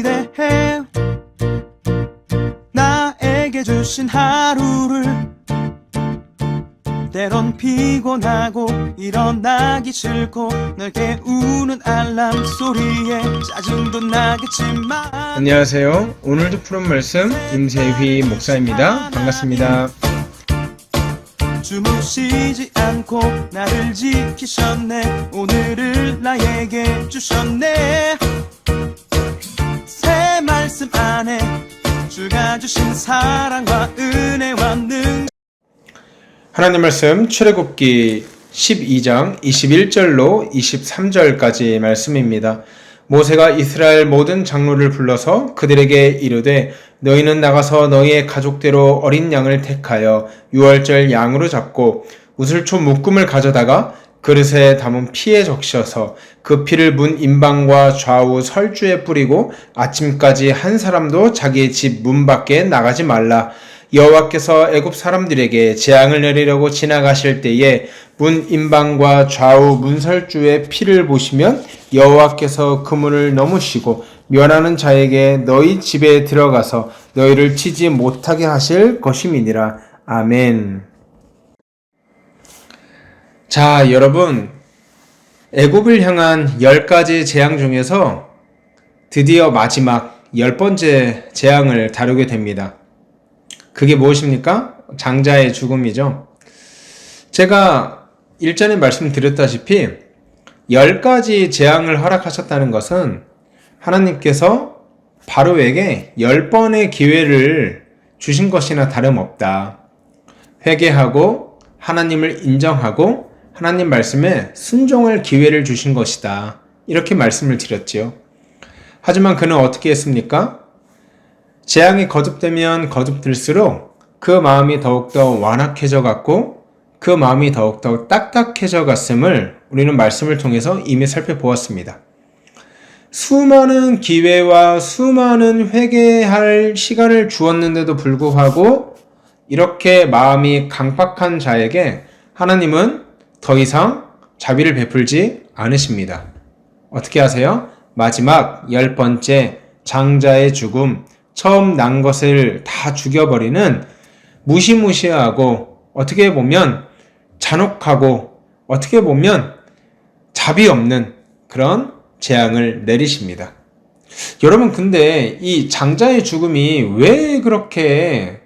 기대해. 나에게 주신 하루를 때론 피곤하고 일어나기 싫고 널 깨우는 알람 소리에 짜증도 나겠지만. 안녕하세요. 오늘도 푸른 말씀 임세휘 목사입니다. 반갑습니다. 주무시지 않고 나를 지키셨네. 오늘을 나에게 주셨네. 새 말씀 안에 주가 주신 사랑과 은혜와 능. 하나님 말씀 출애굽기 12장 21절로 23절까지 말씀입니다. 모세가 이스라엘 모든 장로를 불러서 그들에게 이르되 너희는 나가서 너희의 가족대로 어린 양을 택하여 유월절 양으로 잡고 우슬초 묶음을 가져다가 그릇에 담은 피에 적셔서 그 피를 문 임방과 좌우 설주에 뿌리고 아침까지 한 사람도 자기의 집 문 밖에 나가지 말라. 여호와께서 애굽 사람들에게 재앙을 내리려고 지나가실 때에 문 임방과 좌우 문설주의 피를 보시면 여호와께서 그 문을 넘으시고 멸하는 자에게 너희 집에 들어가서 너희를 치지 못하게 하실 것임이니라. 아멘. 자, 여러분, 애굽을 향한 10가지 재앙 중에서 드디어 마지막 10번째 재앙을 다루게 됩니다. 그게 무엇입니까? 장자의 죽음이죠. 제가 일전에 말씀드렸다시피 10가지 재앙을 허락하셨다는 것은 하나님께서 바로에게 10번의 기회를 주신 것이나 다름없다. 회개하고 하나님을 인정하고 하나님 말씀에 순종할 기회를 주신 것이다. 이렇게 말씀을 드렸지요. 하지만 그는 어떻게 했습니까? 재앙이 거듭되면 거듭될수록 그 마음이 더욱더 완악해져 갔고 그 마음이 더욱더 딱딱해져 갔음을 우리는 말씀을 통해서 이미 살펴보았습니다. 수많은 기회와 수많은 회개할 시간을 주었는데도 불구하고 이렇게 마음이 강팍한 자에게 하나님은 더 이상 자비를 베풀지 않으십니다. 어떻게 하세요? 마지막 10번째 장자의 죽음, 처음 난 것을 다 죽여버리는 무시무시하고 어떻게 보면 잔혹하고 어떻게 보면 자비 없는 그런 재앙을 내리십니다. 여러분, 근데 이 장자의 죽음이 왜 그렇게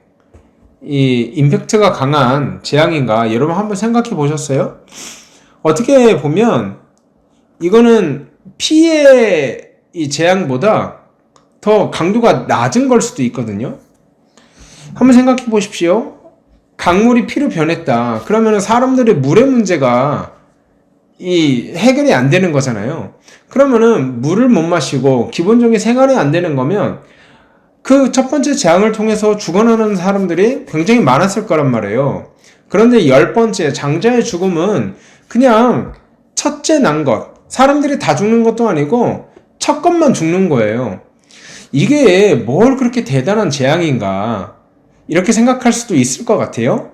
이 임팩트가 강한 재앙인가? 여러분 한번 생각해 보셨어요? 어떻게 보면 이거는 피의 이 재앙보다 더 강도가 낮은 걸 수도 있거든요. 한번 생각해 보십시오. 강물이 피로 변했다. 그러면 사람들의 물의 문제가 이 해결이 안 되는 거잖아요. 그러면은 물을 못 마시고 기본적인 생활이 안 되는 거면 그 첫 번째 재앙을 통해서 죽어나는 사람들이 굉장히 많았을 거란 말이에요. 그런데 10번째 장자의 죽음은 그냥 첫째 난 것, 사람들이 다 죽는 것도 아니고 첫 것만 죽는 거예요. 이게 뭘 그렇게 대단한 재앙인가 이렇게 생각할 수도 있을 것 같아요.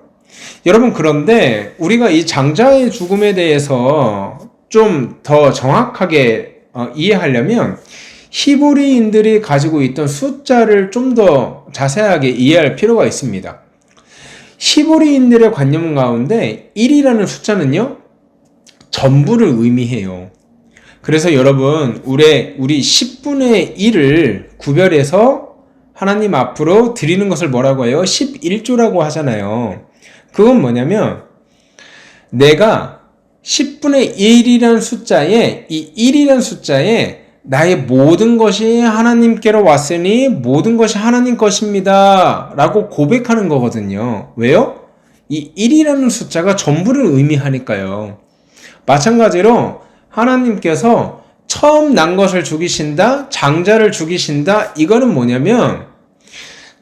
여러분, 그런데 우리가 이 장자의 죽음에 대해서 좀 더 정확하게 이해하려면 히브리인들이 가지고 있던 숫자를 좀 더 자세하게 이해할 필요가 있습니다. 히브리인들의 관념 가운데 1이라는 숫자는요, 전부를 의미해요. 그래서 여러분, 우리 10분의 1을 구별해서 하나님 앞으로 드리는 것을 뭐라고 해요? 11조라고 하잖아요. 그건 뭐냐면 내가 10분의 1이라는 숫자에 이 1이라는 숫자에 나의 모든 것이 하나님께로 왔으니 모든 것이 하나님 것입니다 라고 고백하는 거거든요. 왜요? 이 1이라는 숫자가 전부를 의미하니까요. 마찬가지로 하나님께서 처음 난 것을 죽이신다, 장자를 죽이신다, 이거는 뭐냐면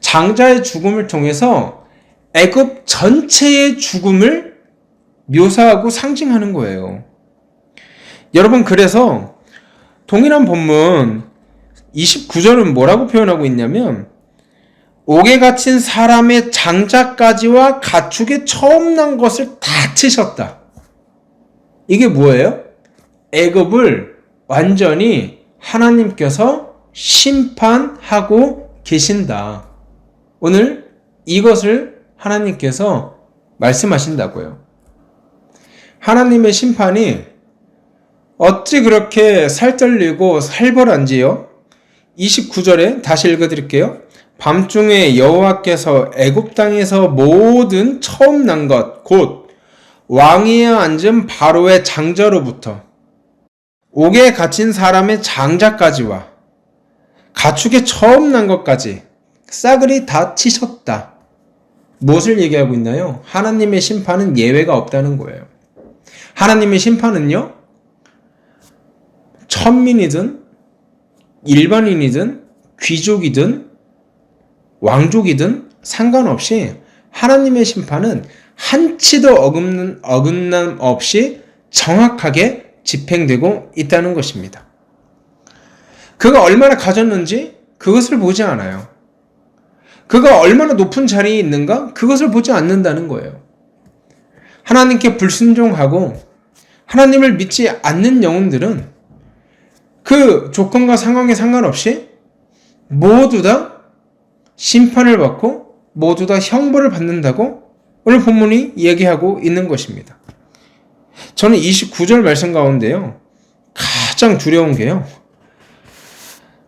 장자의 죽음을 통해서 애굽 전체의 죽음을 묘사하고 상징하는 거예요. 여러분, 그래서 동일한 본문 29절은 뭐라고 표현하고 있냐면 옥에 갇힌 사람의 장자까지와 가축의 처음 난 것을 다 치셨다. 이게 뭐예요? 애굽을 완전히 하나님께서 심판하고 계신다. 오늘 이것을 하나님께서 말씀하신다고요. 하나님의 심판이 어찌 그렇게 살떨리고 살벌한지요? 29절에 다시 읽어드릴게요. 밤중에 여호와께서 애굽 땅에서 모든 처음 난 것, 곧 왕위에 앉은 바로의 장자로부터 옥에 갇힌 사람의 장자까지와 가축의 처음 난 것까지 싸그리 다 치셨다. 무엇을 얘기하고 있나요? 하나님의 심판은 예외가 없다는 거예요. 하나님의 심판은요, 천민이든 일반인이든 귀족이든 왕족이든 상관없이 하나님의 심판은 한치도 어긋남 없이 정확하게 집행되고 있다는 것입니다. 그가 얼마나 가졌는지 그것을 보지 않아요. 그가 얼마나 높은 자리에 있는가 그것을 보지 않는다는 거예요. 하나님께 불순종하고 하나님을 믿지 않는 영혼들은 그 조건과 상황에 상관없이 모두 다 심판을 받고 모두 다 형벌을 받는다고 오늘 본문이 얘기하고 있는 것입니다. 저는 29절 말씀 가운데요, 가장 두려운 게요,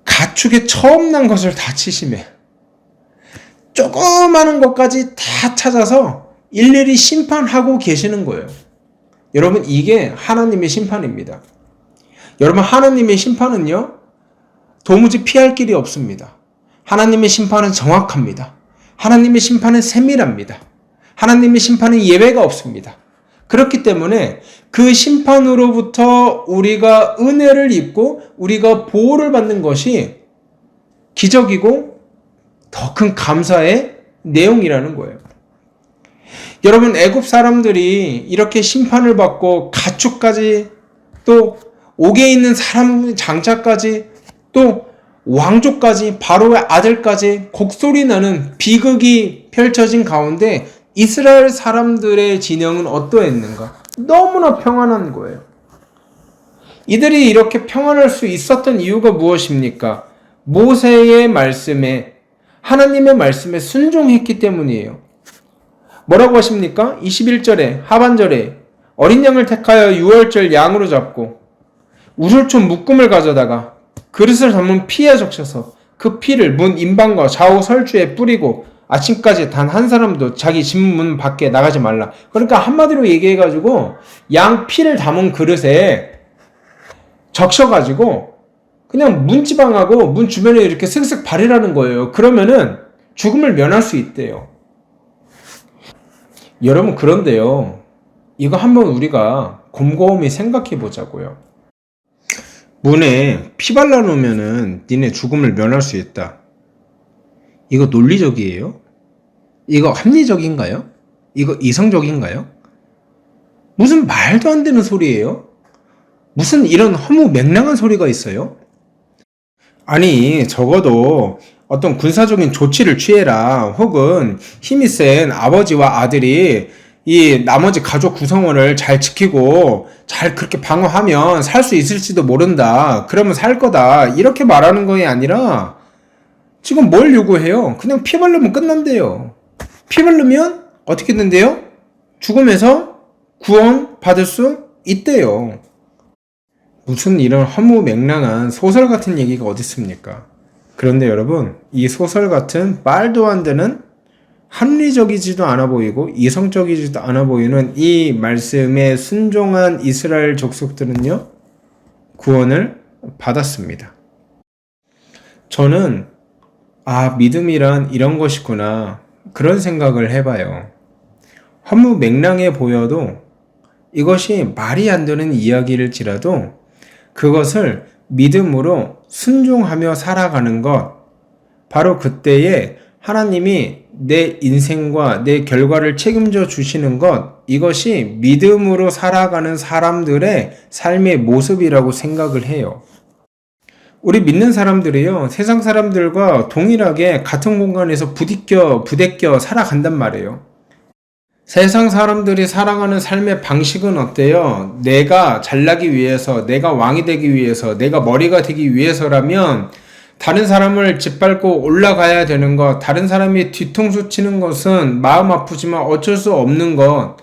가축의 처음 난 것을 다 치심해. 조그마한 것까지 다 찾아서 일일이 심판하고 계시는 거예요. 여러분, 이게 하나님의 심판입니다. 여러분, 하나님의 심판은요, 도무지 피할 길이 없습니다. 하나님의 심판은 정확합니다. 하나님의 심판은 세밀합니다. 하나님의 심판은 예외가 없습니다. 그렇기 때문에 그 심판으로부터 우리가 은혜를 입고 우리가 보호를 받는 것이 기적이고 더 큰 감사의 내용이라는 거예요. 여러분, 애굽 사람들이 이렇게 심판을 받고 가축까지, 또 옥에 있는 사람 장자까지, 또 왕족까지, 바로의 아들까지 곡소리 나는 비극이 펼쳐진 가운데 이스라엘 사람들의 진영은 어떠했는가? 너무나 평안한 거예요. 이들이 이렇게 평안할 수 있었던 이유가 무엇입니까? 모세의 말씀에, 하나님의 말씀에 순종했기 때문이에요. 뭐라고 하십니까? 21절에 하반절에 어린 양을 택하여 유월절 양으로 잡고 우슬촌 묶음을 가져다가 그릇을 담은 피에 적셔서 그 피를 문 임방과 좌우 설주에 뿌리고 아침까지 단 한 사람도 자기 집 문 밖에 나가지 말라. 그러니까 한마디로 얘기해가지고 양 피를 담은 그릇에 적셔가지고 그냥 문지방하고 문 주변에 이렇게 슥슥 바르라는 거예요. 그러면은 죽음을 면할 수 있대요. 여러분, 그런데요, 이거 한번 우리가 곰곰이 생각해 보자고요. 문에 피 발라놓으면은 니네 죽음을 면할 수 있다. 이거 논리적이에요? 이거 합리적인가요? 이거 이성적인가요? 무슨 말도 안 되는 소리예요? 무슨 이런 허무맹랑한 소리가 있어요? 아니, 적어도 어떤 군사적인 조치를 취해라, 혹은 힘이 센 아버지와 아들이 이 나머지 가족 구성원을 잘 지키고 잘 그렇게 방어하면 살 수 있을지도 모른다, 그러면 살 거다, 이렇게 말하는 거에 아니라 지금 뭘 요구해요? 그냥 피 바르면 끝난대요. 피 바르면 어떻게 된대요? 죽음에서 구원 받을 수 있대요. 무슨 이런 허무맹랑한 소설 같은 얘기가 어디 있습니까? 그런데 여러분, 이 소설 같은 말도 안 되는, 합리적이지도 않아 보이고 이성적이지도 않아 보이는 이 말씀에 순종한 이스라엘 족속들은요, 구원을 받았습니다. 저는 믿음이란 이런 것이구나, 그런 생각을 해봐요. 허무맹랑해 보여도 이것이 말이 안 되는 이야기일지라도 그것을 믿음으로 순종하며 살아가는 것, 바로 그때에 하나님이 내 인생과 내 결과를 책임져 주시는 것, 이것이 믿음으로 살아가는 사람들의 삶의 모습이라고 생각을 해요. 우리 믿는 사람들이요, 세상 사람들과 동일하게 같은 공간에서 부대껴 살아간단 말이에요. 세상 사람들이 살아가는 삶의 방식은 어때요? 내가 잘나기 위해서, 내가 왕이 되기 위해서, 내가 머리가 되기 위해서라면 다른 사람을 짓밟고 올라가야 되는 것, 다른 사람이 뒤통수 치는 것은 마음 아프지만 어쩔 수 없는 것,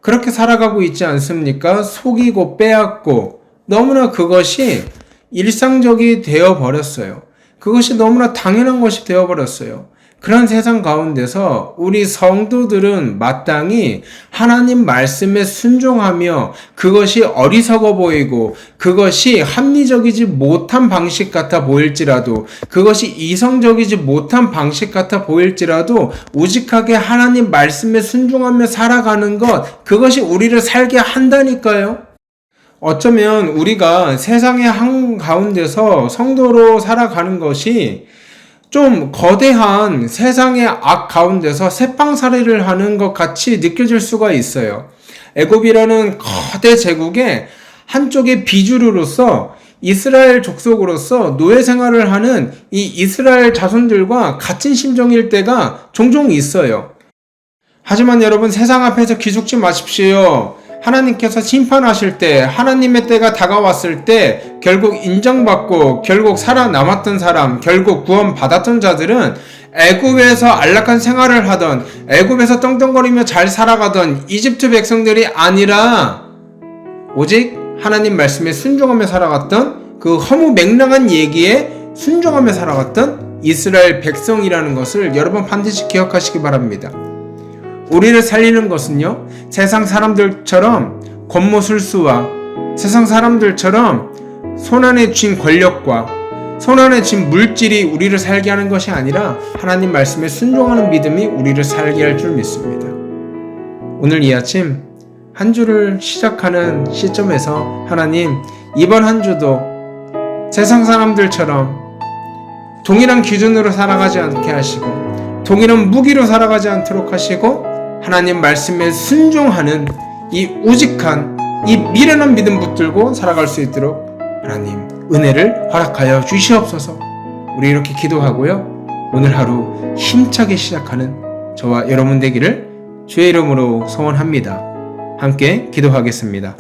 그렇게 살아가고 있지 않습니까? 속이고 빼앗고 너무나 그것이 일상적이 되어버렸어요. 그것이 너무나 당연한 것이 되어버렸어요. 그런 세상 가운데서 우리 성도들은 마땅히 하나님 말씀에 순종하며 그것이 어리석어 보이고 그것이 합리적이지 못한 방식 같아 보일지라도 그것이 이성적이지 못한 방식 같아 보일지라도 우직하게 하나님 말씀에 순종하며 살아가는 것, 그것이 우리를 살게 한다니까요. 어쩌면 우리가 세상의 한가운데서 성도로 살아가는 것이 좀 거대한 세상의 악 가운데서 새빵살이를 하는 것 같이 느껴질 수가 있어요. 애굽이라는 거대 제국의 한쪽의 비주류로서 이스라엘 족속으로서 노예 생활을 하는 이 이스라엘 자손들과 같은 심정일 때가 종종 있어요. 하지만 여러분, 세상 앞에서 기죽지 마십시오. 하나님께서 심판하실 때, 하나님의 때가 다가왔을 때 결국 인정받고 결국 살아남았던 사람, 결국 구원받았던 자들은 애굽에서 안락한 생활을 하던, 애굽에서 떵떵거리며 잘 살아가던 이집트 백성들이 아니라 오직 하나님 말씀에 순종하며 살아갔던, 그 허무맹랑한 얘기에 순종하며 살아갔던 이스라엘 백성이라는 것을 여러분 반드시 기억하시기 바랍니다. 우리를 살리는 것은요, 세상 사람들처럼 권모술수와 세상 사람들처럼 손안에 쥔 권력과 손안에 쥔 물질이 우리를 살게 하는 것이 아니라 하나님 말씀에 순종하는 믿음이 우리를 살게 할 줄 믿습니다. 오늘 이 아침 한 주를 시작하는 시점에서 하나님, 이번 한 주도 세상 사람들처럼 동일한 기준으로 살아가지 않게 하시고 동일한 무기로 살아가지 않도록 하시고 하나님 말씀에 순종하는 이 우직한 이 미련한 믿음 붙들고 살아갈 수 있도록 하나님 은혜를 허락하여 주시옵소서. 우리 이렇게 기도하고요, 오늘 하루 힘차게 시작하는 저와 여러분 되기를 주의 이름으로 소원합니다. 함께 기도하겠습니다.